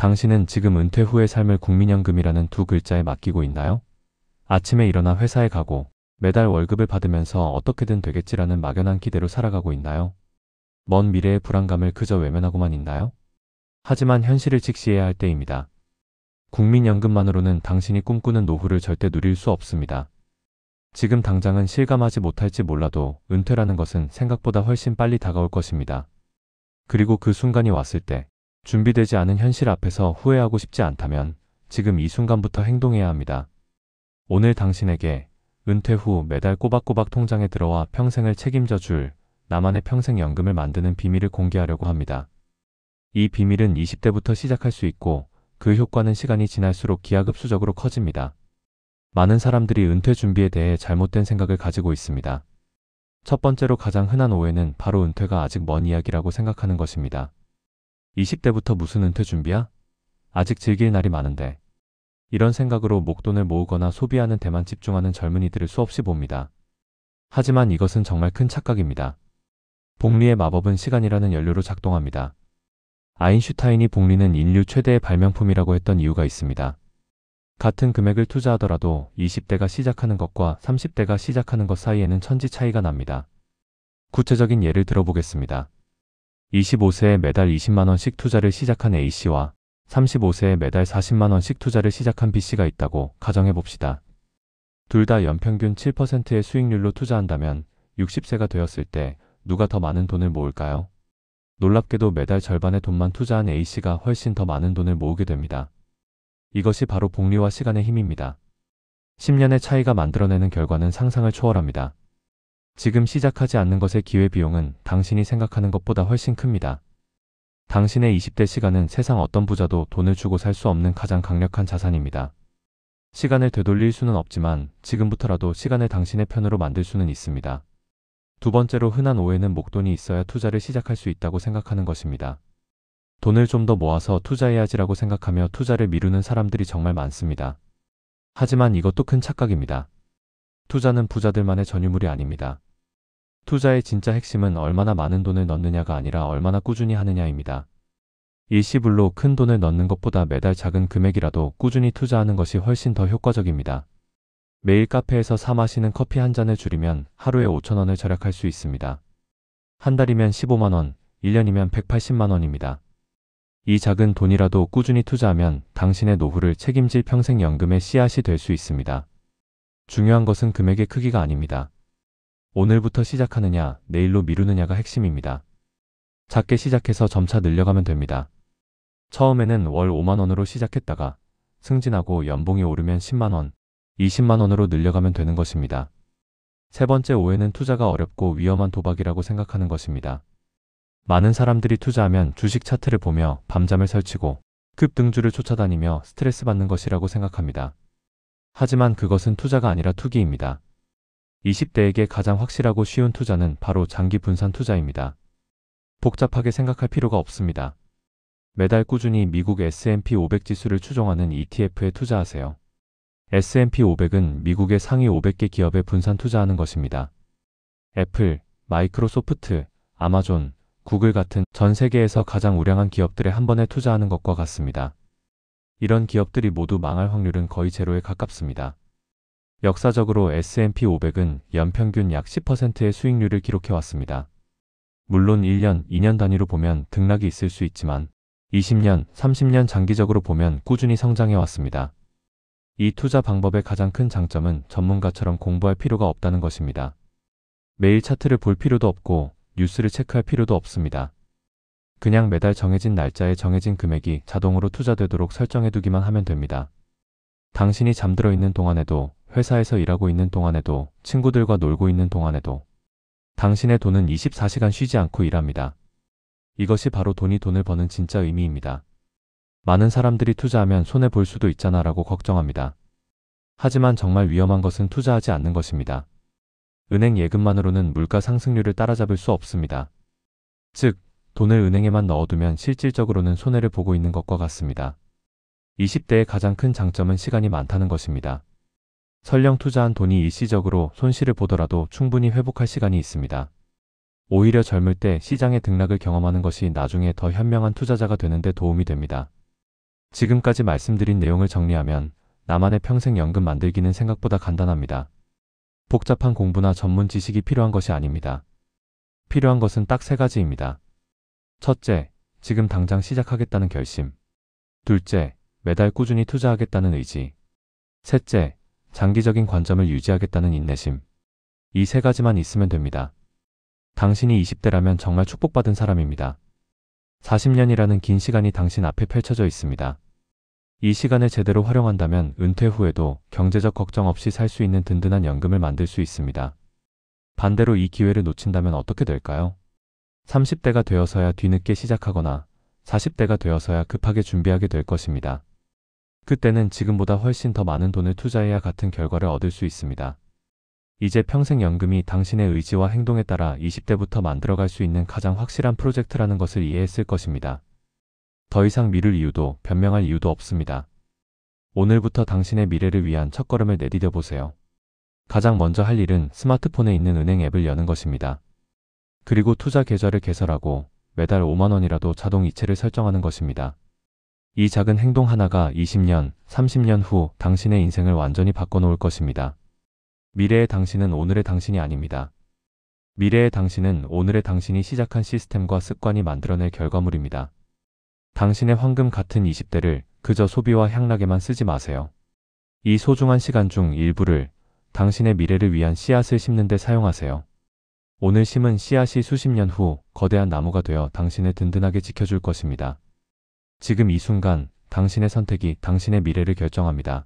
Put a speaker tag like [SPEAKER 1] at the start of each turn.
[SPEAKER 1] 당신은 지금 은퇴 후의 삶을 국민연금이라는 두 글자에 맡기고 있나요? 아침에 일어나 회사에 가고 매달 월급을 받으면서 어떻게든 되겠지라는 막연한 기대로 살아가고 있나요? 먼 미래의 불안감을 그저 외면하고만 있나요? 하지만 현실을 직시해야 할 때입니다. 국민연금만으로는 당신이 꿈꾸는 노후를 절대 누릴 수 없습니다. 지금 당장은 실감하지 못할지 몰라도 은퇴라는 것은 생각보다 훨씬 빨리 다가올 것입니다. 그리고 그 순간이 왔을 때 준비되지 않은 현실 앞에서 후회하고 싶지 않다면 지금 이 순간부터 행동해야 합니다. 오늘 당신에게 은퇴 후 매달 꼬박꼬박 통장에 들어와 평생을 책임져 줄 나만의 평생연금을 만드는 비밀을 공개하려고 합니다. 이 비밀은 20대부터 시작할 수 있고 그 효과는 시간이 지날수록 기하급수적으로 커집니다. 많은 사람들이 은퇴 준비에 대해 잘못된 생각을 가지고 있습니다. 첫 번째로 가장 흔한 오해는 바로 은퇴가 아직 먼 이야기라고 생각하는 것입니다. 20대부터 무슨 은퇴 준비야? 아직 즐길 날이 많은데. 이런 생각으로 목돈을 모으거나 소비하는 데만 집중하는 젊은이들을 수없이 봅니다. 하지만 이것은 정말 큰 착각입니다. 복리의 마법은 시간이라는 연료로 작동합니다. 아인슈타인이 복리는 인류 최대의 발명품이라고 했던 이유가 있습니다. 같은 금액을 투자하더라도 20대가 시작하는 것과 30대가 시작하는 것 사이에는 천지 차이가 납니다. 구체적인 예를 들어보겠습니다. 25세에 매달 20만원씩 투자를 시작한 A씨와 35세에 매달 40만원씩 투자를 시작한 B씨가 있다고 가정해봅시다. 둘 다 연평균 7%의 수익률로 투자한다면 60세가 되었을 때 누가 더 많은 돈을 모을까요? 놀랍게도 매달 절반의 돈만 투자한 A씨가 훨씬 더 많은 돈을 모으게 됩니다. 이것이 바로 복리와 시간의 힘입니다. 10년의 차이가 만들어내는 결과는 상상을 초월합니다. 지금 시작하지 않는 것의 기회비용은 당신이 생각하는 것보다 훨씬 큽니다. 당신의 20대 시간은 세상 어떤 부자도 돈을 주고 살 수 없는 가장 강력한 자산입니다. 시간을 되돌릴 수는 없지만 지금부터라도 시간을 당신의 편으로 만들 수는 있습니다. 두 번째로 흔한 오해는 목돈이 있어야 투자를 시작할 수 있다고 생각하는 것입니다. 돈을 좀 더 모아서 투자해야지라고 생각하며 투자를 미루는 사람들이 정말 많습니다. 하지만 이것도 큰 착각입니다. 투자는 부자들만의 전유물이 아닙니다. 투자의 진짜 핵심은 얼마나 많은 돈을 넣느냐가 아니라 얼마나 꾸준히 하느냐입니다. 일시불로 큰 돈을 넣는 것보다 매달 작은 금액이라도 꾸준히 투자하는 것이 훨씬 더 효과적입니다. 매일 카페에서 사 마시는 커피 한 잔을 줄이면 하루에 5,000원을 절약할 수 있습니다. 한 달이면 15만원, 1년이면 180만원입니다. 이 작은 돈이라도 꾸준히 투자하면 당신의 노후를 책임질 평생연금의 씨앗이 될 수 있습니다. 중요한 것은 금액의 크기가 아닙니다. 오늘부터 시작하느냐, 내일로 미루느냐가 핵심입니다. 작게 시작해서 점차 늘려가면 됩니다. 처음에는 월 5만원으로 시작했다가 승진하고 연봉이 오르면 10만원, 20만원으로 늘려가면 되는 것입니다. 세 번째 오해는 투자가 어렵고 위험한 도박이라고 생각하는 것입니다. 많은 사람들이 투자하면 주식 차트를 보며 밤잠을 설치고 급등주를 쫓아다니며 스트레스 받는 것이라고 생각합니다. 하지만 그것은 투자가 아니라 투기입니다. 20대에게 가장 확실하고 쉬운 투자는 바로 장기 분산 투자입니다. 복잡하게 생각할 필요가 없습니다. 매달 꾸준히 미국 S&P 500 지수를 추종하는 ETF에 투자하세요. S&P 500은 미국의 상위 500개 기업에 분산 투자하는 것입니다. 애플, 마이크로소프트, 아마존, 구글 같은 전 세계에서 가장 우량한 기업들에 한 번에 투자하는 것과 같습니다. 이런 기업들이 모두 망할 확률은 거의 제로에 가깝습니다. 역사적으로 S&P 500은 연평균 약 10%의 수익률을 기록해왔습니다. 물론 1년, 2년 단위로 보면 등락이 있을 수 있지만 20년, 30년 장기적으로 보면 꾸준히 성장해왔습니다. 이 투자 방법의 가장 큰 장점은 전문가처럼 공부할 필요가 없다는 것입니다. 매일 차트를 볼 필요도 없고 뉴스를 체크할 필요도 없습니다. 그냥 매달 정해진 날짜에 정해진 금액이 자동으로 투자되도록 설정해두기만 하면 됩니다. 당신이 잠들어 있는 동안에도, 회사에서 일하고 있는 동안에도, 친구들과 놀고 있는 동안에도 당신의 돈은 24시간 쉬지 않고 일합니다. 이것이 바로 돈이 돈을 버는 진짜 의미입니다. 많은 사람들이 투자하면 손해볼 수도 있잖아 라고 걱정합니다. 하지만 정말 위험한 것은 투자하지 않는 것입니다. 은행 예금만으로는 물가 상승률을 따라잡을 수 없습니다. 즉, 돈을 은행에만 넣어두면 실질적으로는 손해를 보고 있는 것과 같습니다. 20대의 가장 큰 장점은 시간이 많다는 것입니다. 설령 투자한 돈이 일시적으로 손실을 보더라도 충분히 회복할 시간이 있습니다. 오히려 젊을 때 시장의 등락을 경험하는 것이 나중에 더 현명한 투자자가 되는 데 도움이 됩니다. 지금까지 말씀드린 내용을 정리하면 나만의 평생 연금 만들기는 생각보다 간단합니다. 복잡한 공부나 전문 지식이 필요한 것이 아닙니다. 필요한 것은 딱 세 가지입니다. 첫째, 지금 당장 시작하겠다는 결심. 둘째, 매달 꾸준히 투자하겠다는 의지. 셋째, 장기적인 관점을 유지하겠다는 인내심. 이 세 가지만 있으면 됩니다. 당신이 20대라면 정말 축복받은 사람입니다. 40년이라는 긴 시간이 당신 앞에 펼쳐져 있습니다. 이 시간을 제대로 활용한다면 은퇴 후에도 경제적 걱정 없이 살 수 있는 든든한 연금을 만들 수 있습니다. 반대로 이 기회를 놓친다면 어떻게 될까요? 30대가 되어서야 뒤늦게 시작하거나 40대가 되어서야 급하게 준비하게 될 것입니다. 그때는 지금보다 훨씬 더 많은 돈을 투자해야 같은 결과를 얻을 수 있습니다. 이제 평생연금이 당신의 의지와 행동에 따라 20대부터 만들어갈 수 있는 가장 확실한 프로젝트라는 것을 이해했을 것입니다. 더 이상 미룰 이유도 변명할 이유도 없습니다. 오늘부터 당신의 미래를 위한 첫걸음을 내디뎌 보세요. 가장 먼저 할 일은 스마트폰에 있는 은행 앱을 여는 것입니다. 그리고 투자 계좌를 개설하고 매달 5만 원이라도 자동 이체를 설정하는 것입니다. 이 작은 행동 하나가 20년, 30년 후 당신의 인생을 완전히 바꿔놓을 것입니다. 미래의 당신은 오늘의 당신이 아닙니다. 미래의 당신은 오늘의 당신이 시작한 시스템과 습관이 만들어낼 결과물입니다. 당신의 황금 같은 20대를 그저 소비와 향락에만 쓰지 마세요. 이 소중한 시간 중 일부를 당신의 미래를 위한 씨앗을 심는 데 사용하세요. 오늘 심은 씨앗이 수십 년 후 거대한 나무가 되어 당신을 든든하게 지켜줄 것입니다. 지금 이 순간 당신의 선택이 당신의 미래를 결정합니다.